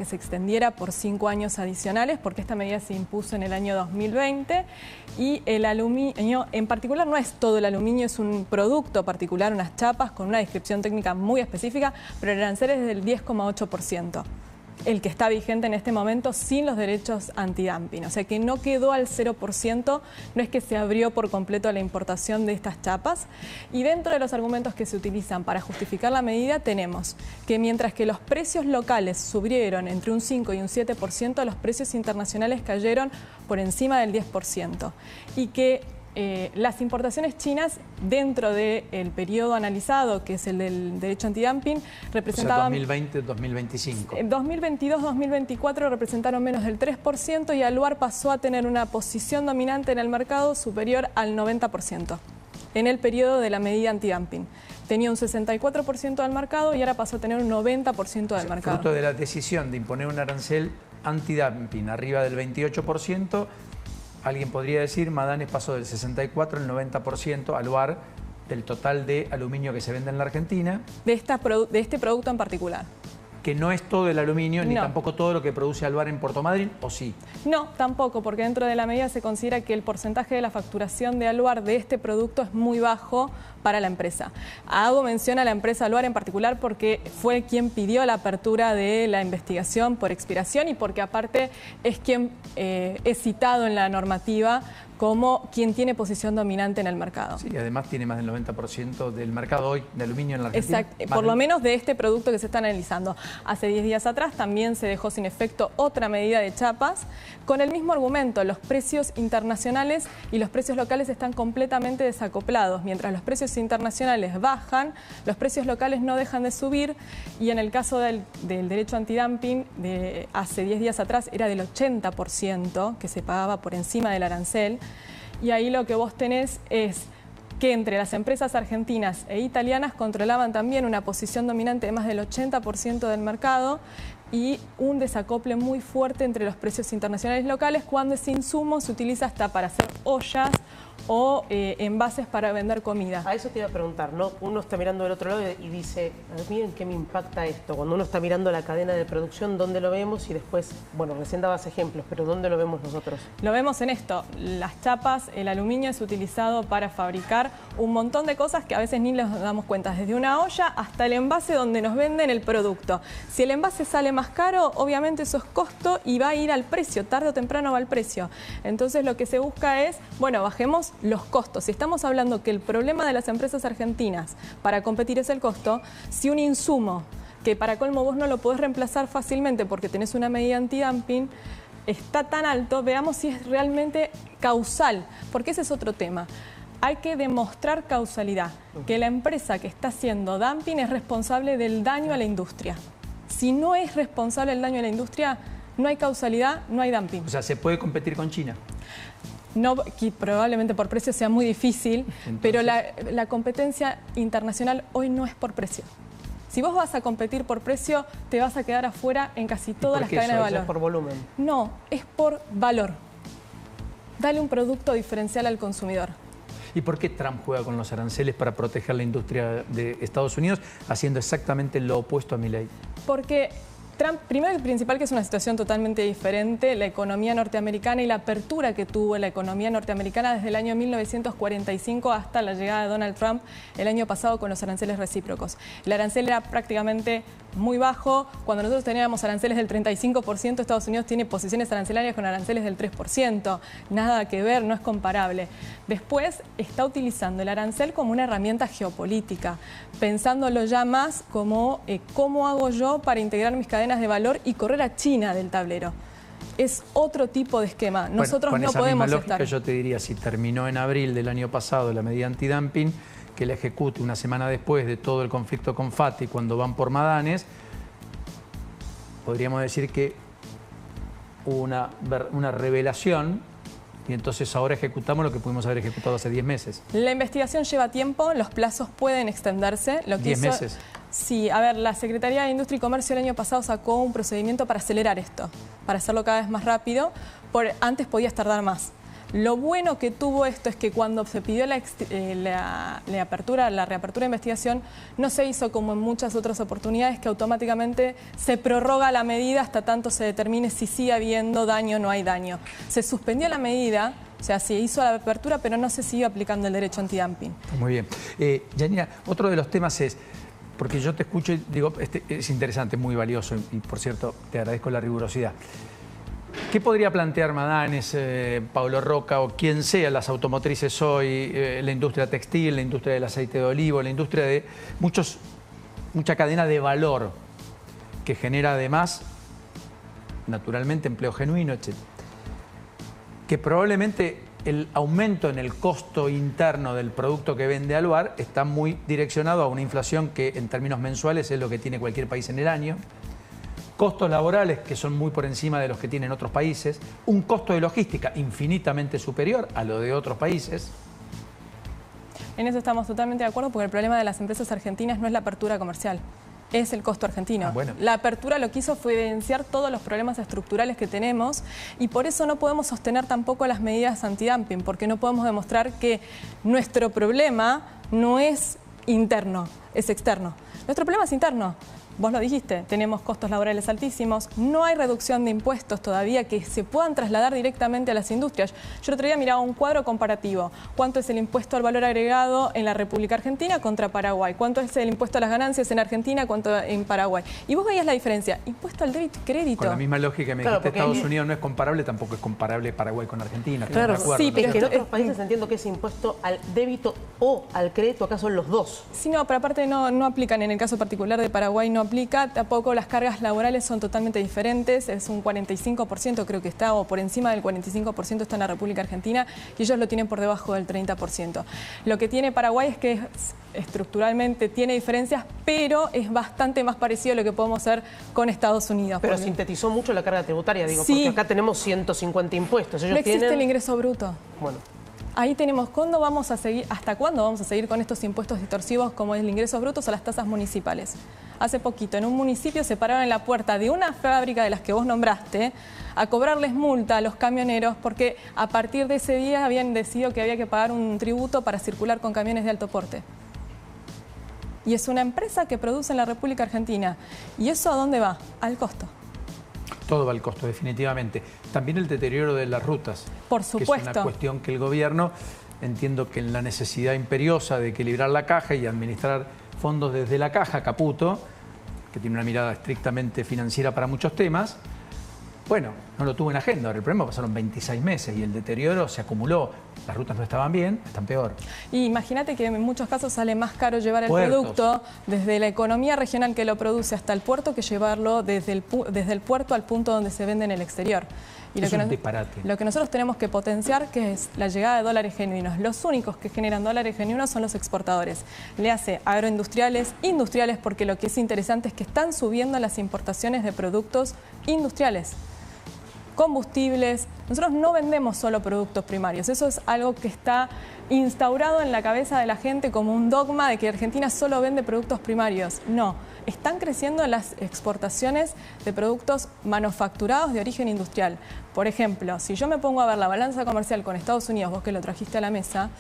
que se extendiera por 5 años adicionales, porque esta medida se impuso en el año 2020, y el aluminio en particular no es todo el aluminio, es un producto particular, unas chapas con una descripción técnica muy específica, pero el arancel es del 10,8%. El que está vigente en este momento sin los derechos antidumping. O sea que no quedó al 0%, no es que se abrió por completo la importación de estas chapas. Y dentro de los argumentos que se utilizan para justificar la medida tenemos que mientras que los precios locales subieron entre un 5 y un 7%, los precios internacionales cayeron por encima del 10%. Y que las importaciones chinas dentro del periodo analizado, que es el del derecho antidumping, representaban... O sea, 2020-2025. 2022-2024 representaron menos del 3% y Aluar pasó a tener una posición dominante en el mercado superior al 90% en el periodo de la medida antidumping. Tenía un 64% del mercado y ahora pasó a tener un 90% del mercado. Fruto de la decisión de imponer un arancel antidumping arriba del 28%, alguien podría decir, Madanes pasó del 64% al 90%, Aluar, del total de aluminio que se vende en la Argentina. De este producto en particular. Que no es todo el aluminio, ni tampoco todo lo que produce Aluar en Puerto Madryn, ¿o sí? No, tampoco, porque dentro de la medida se considera que el porcentaje de la facturación de Aluar de este producto es muy bajo para la empresa. Hago mención a la empresa Aluar en particular porque fue quien pidió la apertura de la investigación por expiración y porque aparte es quien es citado en la normativa como quien tiene posición dominante en el mercado. Sí, además tiene más del 90% del mercado hoy de aluminio en la Argentina. Exacto, por lo menos de este producto que se está analizando. Hace 10 días atrás también se dejó sin efecto otra medida de chapas con el mismo argumento. Los precios internacionales y los precios locales están completamente desacoplados. Mientras los precios internacionales bajan, los precios locales no dejan de subir y en el caso del derecho antidumping de hace 10 días atrás era del 80% que se pagaba por encima del arancel. Y ahí lo que vos tenés es que entre las empresas argentinas e italianas controlaban también una posición dominante de más del 80% del mercado y un desacople muy fuerte entre los precios internacionales y locales cuando ese insumo se utiliza hasta para hacer ollas o envases para vender comida. A eso te iba a preguntar, ¿no? Uno está mirando del otro lado y dice, a mí en qué me impacta esto. Cuando uno está mirando la cadena de producción, ¿dónde lo vemos? Y después, bueno, recién dabas ejemplos, pero ¿dónde lo vemos nosotros? Lo vemos en esto. Las chapas, el aluminio es utilizado para fabricar un montón de cosas que a veces ni nos damos cuenta, desde una olla hasta el envase donde nos venden el producto. Si el envase sale más caro, obviamente eso es costo y va a ir al precio, tarde o temprano va al precio. Entonces lo que se busca es, bueno, bajemos los costos. Si estamos hablando que el problema de las empresas argentinas para competir es el costo, si un insumo que para colmo vos no lo podés reemplazar fácilmente porque tenés una medida antidumping, está tan alto, veamos si es realmente causal, porque ese es otro tema. Hay que demostrar causalidad, que la empresa que está haciendo dumping es responsable del daño a la industria. Si no es responsable del daño a la industria, no hay causalidad, no hay dumping. O sea, ¿se puede competir con China? No, que probablemente por precio sea muy difícil, entonces, pero la competencia internacional hoy no es por precio. Si vos vas a competir por precio, te vas a quedar afuera en casi todas las cadenas de valor. ¿Es por volumen? No, es por valor. Dale un producto diferencial al consumidor. ¿Y por qué Trump juega con los aranceles para proteger la industria de Estados Unidos, haciendo exactamente lo opuesto a Milei? Porque Trump, primero y principal, que es una situación totalmente diferente, la economía norteamericana y la apertura que tuvo la economía norteamericana desde el año 1945 hasta la llegada de Donald Trump el año pasado con los aranceles recíprocos. El arancel era prácticamente muy bajo. Cuando nosotros teníamos aranceles del 35%, Estados Unidos tiene posiciones arancelarias con aranceles del 3%. Nada que ver, no es comparable. Después está utilizando el arancel como una herramienta geopolítica, pensándolo ya más como cómo hago yo para integrar mis cadenas de valor y correr a China del tablero. Es otro tipo de esquema. Nosotros bueno, no podemos misma lógica, estar. yo te diría, si terminó en abril del año pasado la medida antidumping, que la ejecute una semana después de todo el conflicto con Fatih, cuando van por Madanes, podríamos decir que hubo una revelación y entonces ahora ejecutamos lo que pudimos haber ejecutado hace 10 meses. La investigación lleva tiempo, los plazos pueden extenderse. Lo que 10 meses. Sí, a ver, la Secretaría de Industria y Comercio el año pasado sacó un procedimiento para acelerar esto, para hacerlo cada vez más rápido. Antes podías tardar más. Lo bueno que tuvo esto es que cuando se pidió la reapertura de investigación, no se hizo como en muchas otras oportunidades, que automáticamente se prorroga la medida hasta tanto se determine si sigue habiendo daño o no hay daño. Se suspendió la medida, o sea, se hizo la apertura, pero no se siguió aplicando el derecho antidumping. Muy bien. Yanina, otro de los temas es, porque yo te escucho y digo, es interesante, muy valioso, y por cierto, te agradezco la rigurosidad. ¿Qué podría plantear Madanes, Pablo Roca o quien sea las automotrices hoy, la industria textil, la industria del aceite de olivo, la industria de mucha cadena de valor que genera además, naturalmente, empleo genuino, etc.? Que probablemente el aumento en el costo interno del producto que vende Aluar está muy direccionado a una inflación que en términos mensuales es lo que tiene cualquier país en el año. Costos laborales que son muy por encima de los que tienen otros países, un costo de logística infinitamente superior a lo de otros países. En eso estamos totalmente de acuerdo, porque el problema de las empresas argentinas no es la apertura comercial, es el costo argentino. Bueno. La apertura lo que hizo fue evidenciar todos los problemas estructurales que tenemos y por eso no podemos sostener tampoco las medidas antidumping, porque no podemos demostrar que nuestro problema no es interno, es externo. Nuestro problema es interno. Vos lo dijiste, tenemos costos laborales altísimos, no hay reducción de impuestos todavía que se puedan trasladar directamente a las industrias. Yo el otro día miraba un cuadro comparativo. ¿Cuánto es el impuesto al valor agregado en la República Argentina contra Paraguay? ¿Cuánto es el impuesto a las ganancias en Argentina contra en Paraguay? Y vos veías la diferencia. Impuesto al débito y crédito. Con la misma lógica que me dijiste, Estados Unidos no es comparable, tampoco es comparable Paraguay con Argentina. Claro, acuerdo, sí, pero ¿no? es que en otros países entiendo que ese impuesto al débito o al crédito, acá son los dos. Sí, no, pero aparte no aplican, en el caso particular de Paraguay no aplica, tampoco las cargas laborales son totalmente diferentes, es un 45% creo que está, o por encima del 45% está en la República Argentina y ellos lo tienen por debajo del 30%. Lo que tiene Paraguay es que estructuralmente tiene diferencias, pero es bastante más parecido a lo que podemos hacer con Estados Unidos. Pero sintetizó mucho la carga tributaria, digo, sí, porque acá tenemos 150 impuestos. Ellos no existe tienen el ingreso bruto. Bueno. Ahí tenemos hasta cuándo vamos a seguir con estos impuestos distorsivos como el ingreso bruto a las tasas municipales. Hace poquito en un municipio se pararon en la puerta de una fábrica de las que vos nombraste a cobrarles multa a los camioneros porque a partir de ese día habían decidido que había que pagar un tributo para circular con camiones de alto porte. Y es una empresa que produce en la República Argentina. ¿Y eso a dónde va? Al costo. Todo va al costo, definitivamente. También el deterioro de las rutas. Por supuesto. Que es una cuestión que el gobierno, entiendo que en la necesidad imperiosa de equilibrar la caja y administrar fondos desde la caja, Caputo, que tiene una mirada estrictamente financiera para muchos temas, bueno, no lo tuvo en agenda. Ahora el problema pasaron 26 meses y el deterioro se acumuló. Las rutas no estaban bien, están peor. Y imagínate que en muchos casos sale más caro llevar el Puertos. producto desde la economía regional que lo produce hasta el puerto que llevarlo desde el puerto al punto donde se vende en el exterior. Y es un disparate. Lo que nosotros tenemos que potenciar, que es la llegada de dólares genuinos. Los únicos que generan dólares genuinos son los exportadores. Le hace agroindustriales, industriales, porque lo que es interesante es que están subiendo las importaciones de productos industriales. Combustibles. Nosotros no vendemos solo productos primarios. Eso es algo que está instaurado en la cabeza de la gente como un dogma de que Argentina solo vende productos primarios. No, están creciendo las exportaciones de productos manufacturados de origen industrial. Por ejemplo, si yo me pongo a ver la balanza comercial con Estados Unidos, vos que lo trajiste a la mesa,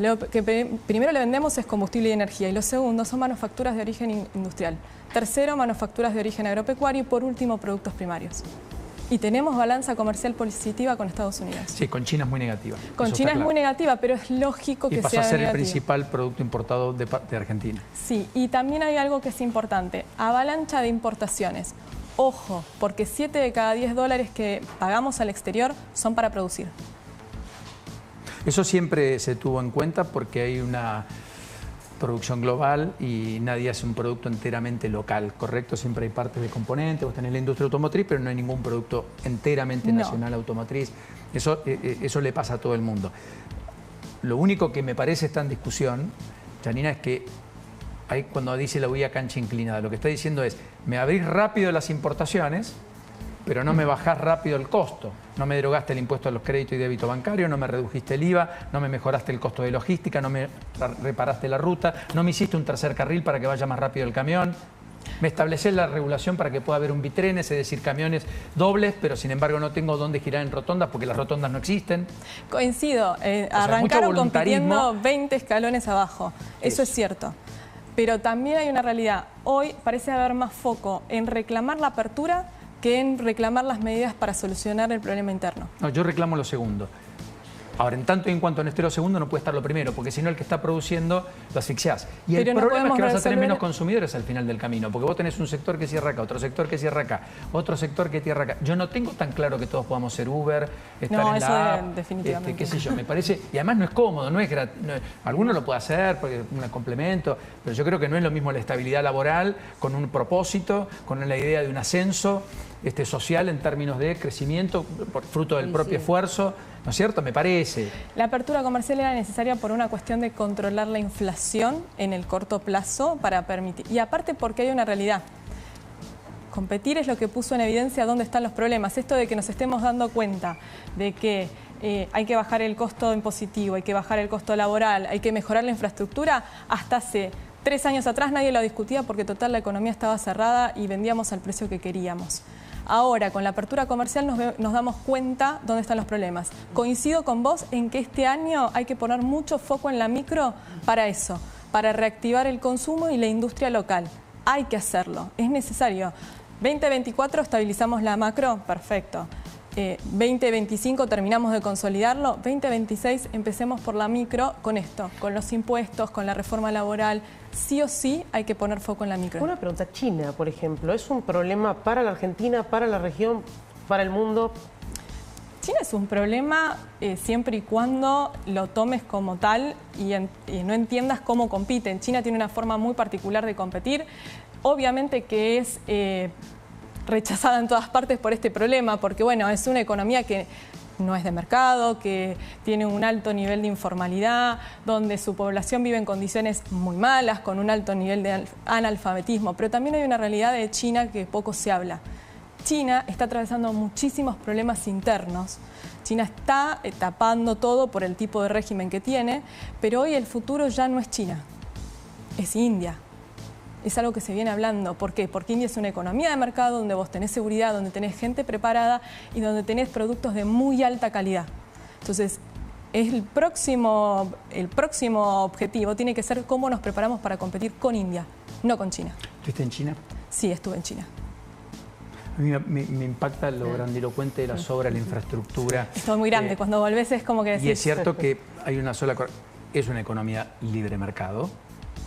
lo que primero le vendemos es combustible y energía y lo segundo son manufacturas de origen industrial. Tercero, manufacturas de origen agropecuario y por último, productos primarios. Y tenemos balanza comercial positiva con Estados Unidos. Sí, con China es muy negativa. Con China es muy negativa, pero es lógico que sea negativa. Y pasa a ser el negativa. principal producto importado de Argentina. Sí, y también hay algo que es importante, avalancha de importaciones. Ojo, porque 7 de cada 10 dólares que pagamos al exterior son para producir. Eso siempre se tuvo en cuenta porque hay una producción global y nadie hace un producto enteramente local, ¿correcto? Siempre hay partes de componentes, vos tenés la industria automotriz, pero no hay ningún producto enteramente nacional automotriz. Eso le pasa a todo el mundo. Lo único que me parece está en discusión, Yanina, es que hay, cuando dice la huella cancha inclinada, lo que está diciendo es, me abrís rápido las importaciones, pero no me bajás rápido el costo. No me derogaste el impuesto a los créditos y débito bancario, no me redujiste el IVA, no me mejoraste el costo de logística, no me reparaste la ruta, no me hiciste un tercer carril para que vaya más rápido el camión. Me estableces la regulación para que pueda haber un bitrenes, es decir, camiones dobles, pero sin embargo no tengo dónde girar en rotondas porque las rotondas no existen. Coincido, arrancaron compitiendo 20 escalones abajo, eso es cierto. Pero también hay una realidad, hoy parece haber más foco en reclamar la apertura que en reclamar las medidas para solucionar el problema interno. No, yo reclamo lo segundo. Ahora, en tanto y en cuanto en esté lo segundo, no puede estar lo primero, porque si no el que está produciendo lo asfixiás. Y el problema es que vas a tener menos consumidores al final del camino, porque vos tenés un sector que cierra acá, otro sector que cierra acá, otro sector que cierra acá. Yo no tengo tan claro que todos podamos ser Uber, estar en la app, definitivamente. qué sé yo, me parece, y además no es cómodo, no es alguno lo puede hacer porque es un complemento, pero yo creo que no es lo mismo la estabilidad laboral con un propósito, con la idea de un ascenso social en términos de crecimiento, fruto del propio esfuerzo. ¿No es cierto? Me parece. La apertura comercial era necesaria por una cuestión de controlar la inflación en el corto plazo para permitir. Y aparte porque hay una realidad. Competir es lo que puso en evidencia dónde están los problemas. Esto de que nos estemos dando cuenta de que hay que bajar el costo impositivo, hay que bajar el costo laboral, hay que mejorar la infraestructura, hasta hace 3 años atrás nadie lo discutía porque total la economía estaba cerrada y vendíamos al precio que queríamos. Ahora, con la apertura comercial nos damos cuenta dónde están los problemas. Coincido con vos en que este año hay que poner mucho foco en la micro para eso, para reactivar el consumo y la industria local. Hay que hacerlo, es necesario. 2024 estabilizamos la macro, perfecto. 2025 terminamos de consolidarlo, 2026 empecemos por la micro con esto, con los impuestos, con la reforma laboral. Sí o sí hay que poner foco en la micro. Una pregunta, China, por ejemplo, ¿es un problema para la Argentina, para la región, para el mundo? China es un problema siempre y cuando lo tomes como tal y no entiendas cómo compiten. China tiene una forma muy particular de competir, obviamente que es rechazada en todas partes por este problema, porque bueno, es una economía que no es de mercado, que tiene un alto nivel de informalidad, donde su población vive en condiciones muy malas, con un alto nivel de analfabetismo. Pero también hay una realidad de China que poco se habla. China está atravesando muchísimos problemas internos. China está tapando todo por el tipo de régimen que tiene, pero hoy el futuro ya no es China, es India. Es algo que se viene hablando. ¿Por qué? Porque India es una economía de mercado donde vos tenés seguridad, donde tenés gente preparada y donde tenés productos de muy alta calidad. Entonces, el próximo objetivo tiene que ser cómo nos preparamos para competir con India, no con China. ¿Estuviste en China? Sí, estuve en China. A mí me impacta lo grandilocuente de las obras, la infraestructura. Es todo muy grande. Cuando volvés es como que decís... Y es cierto que hay una sola... Es una economía libre mercado.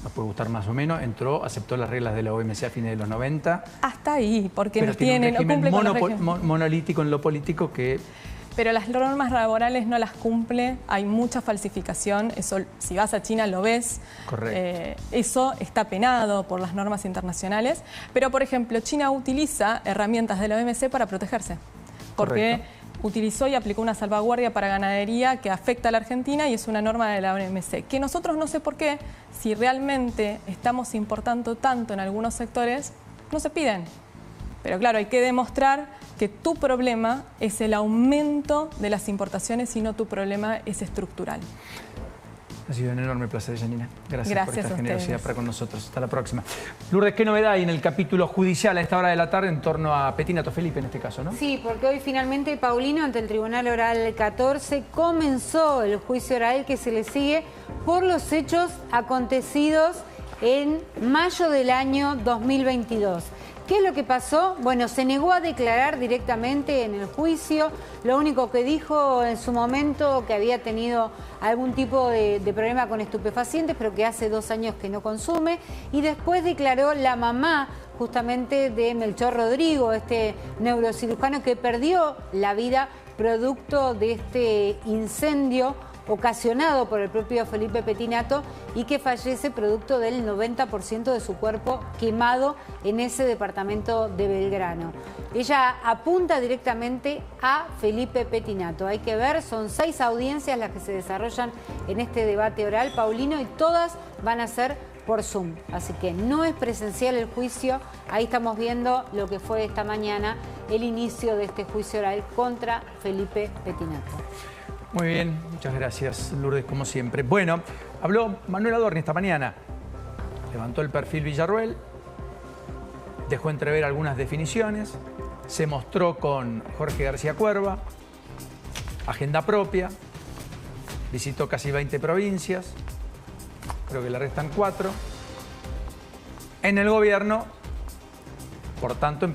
Nos puede gustar más o menos, aceptó las reglas de la OMC a fines de los 90. Hasta ahí, porque pero no tiene un régimen monolítico en lo político que... Pero las normas laborales no las cumple, hay mucha falsificación, eso si vas a China lo ves. Correcto. Eso está penado por las normas internacionales, pero por ejemplo China utiliza herramientas de la OMC para protegerse, porque... Correcto. Utilizó y aplicó una salvaguardia para ganadería que afecta a la Argentina y es una norma de la OMC. Que nosotros no sé por qué, si realmente estamos importando tanto en algunos sectores, no se piden. Pero claro, hay que demostrar que tu problema es el aumento de las importaciones y no tu problema es estructural. Ha sido un enorme placer, Janina. Gracias por esta generosidad para con nosotros. Hasta la próxima. Lourdes, ¿qué novedad hay en el capítulo judicial a esta hora de la tarde en torno a Petinato Felipe en este caso, no? Sí, porque hoy finalmente Paulino ante el Tribunal Oral 14 comenzó el juicio oral que se le sigue por los hechos acontecidos en mayo del año 2022. ¿Qué es lo que pasó? Bueno, se negó a declarar directamente en el juicio. Lo único que dijo en su momento que había tenido algún tipo de problema con estupefacientes, pero que hace 2 años que no consume. Y después declaró la mamá justamente de Melchor Rodrigo, este neurocirujano que perdió la vida producto de este incendio ocasionado por el propio Felipe Petinato y que fallece producto del 90% de su cuerpo quemado en ese departamento de Belgrano. Ella apunta directamente a Felipe Petinato. Hay que ver, son 6 audiencias las que se desarrollan en este debate oral, Paulino, y todas van a ser por Zoom. Así que no es presencial el juicio. Ahí estamos viendo lo que fue esta mañana el inicio de este juicio oral contra Felipe Petinato. Muy bien, muchas gracias, Lourdes, como siempre. Bueno, habló Manuel Adorni esta mañana. Levantó el perfil Villarroel dejó entrever algunas definiciones, se mostró con Jorge García Cuerva, agenda propia, visitó casi 20 provincias, creo que le restan 4. En el gobierno, por tanto,